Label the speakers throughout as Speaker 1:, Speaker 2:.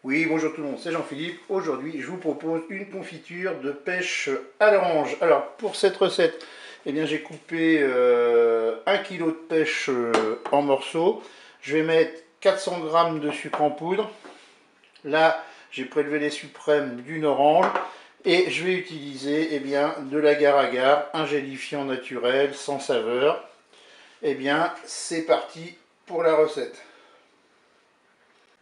Speaker 1: Oui, bonjour tout le monde, c'est Jean-Philippe. Aujourd'hui, je vous propose une confiture de pêche à l'orange. Alors, pour cette recette, eh bien, j'ai coupé 1 kg de pêche en morceaux. Je vais mettre 400 g de sucre en poudre. Là, j'ai prélevé les suprêmes d'une orange. Et je vais utiliser eh bien, de l'agar-agar, un gélifiant naturel sans saveur. Eh bien, c'est parti pour la recette.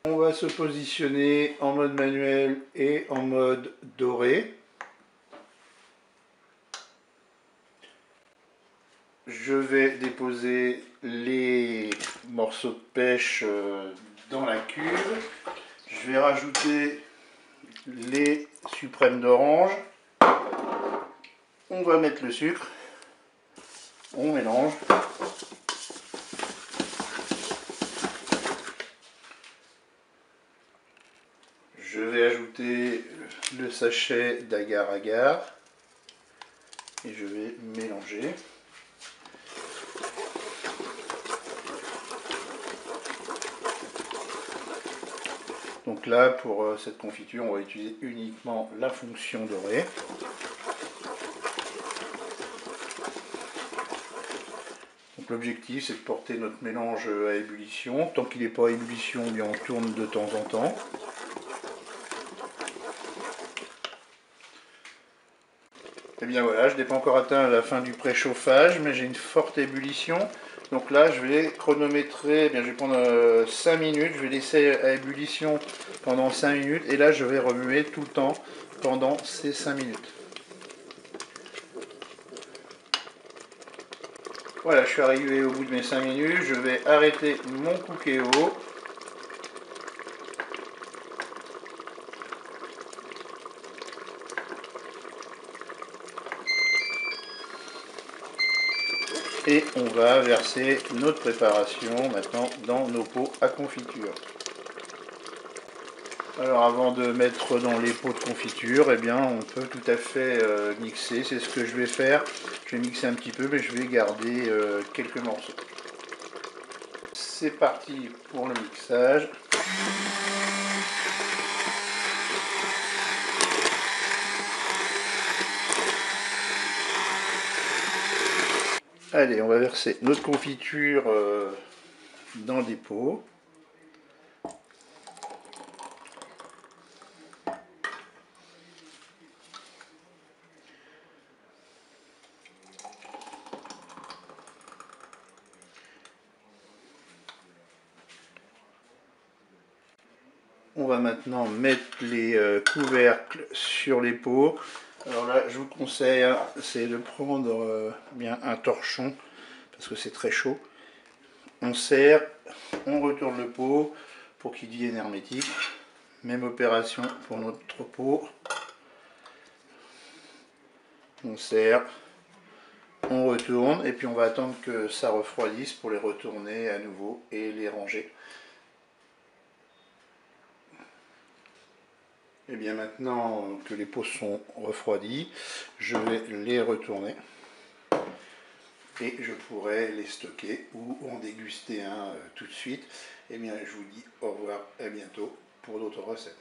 Speaker 1: On va se positionner en mode manuel et en mode doré. Je vais déposer les morceaux de pêche dans la cuve. Je vais rajouter les suprêmes d'orange. On va mettre le sucre. On mélange. Je vais ajouter le sachet d'agar-agar et je vais mélanger. Donc là, pour cette confiture, on va utiliser uniquement la fonction dorée. Donc l'objectif, c'est de porter notre mélange à ébullition. Tant qu'il n'est pas à ébullition, bien on tourne de temps en temps. Et bien voilà, je n'ai pas encore atteint la fin du préchauffage, mais j'ai une forte ébullition. Donc là, je vais chronométrer, je vais prendre 5 minutes, je vais laisser à ébullition pendant 5 minutes, et là je vais remuer tout le temps pendant ces 5 minutes. Voilà, je suis arrivé au bout de mes 5 minutes, je vais arrêter mon cookéo. Et on va verser notre préparation maintenant dans nos pots à confiture. Alors avant de mettre dans les pots de confiture, eh bien on peut tout à fait mixer, c'est ce que je vais faire. Je vais mixer un petit peu, mais je vais garder quelques morceaux. C'est parti pour le mixage. Allez, on va verser notre confiture dans des pots. On va maintenant mettre les couvercles sur les pots. Alors là, je vous conseille, hein, c'est de prendre bien un torchon, parce que c'est très chaud. On serre, on retourne le pot pour qu'il devienne hermétique. Même opération pour notre pot. On serre, on retourne, et puis on va attendre que ça refroidisse pour les retourner à nouveau et les ranger. Et bien maintenant que les pots sont refroidis, je vais les retourner. Et je pourrais les stocker ou en déguster un tout de suite. Et bien je vous dis au revoir, à bientôt pour d'autres recettes.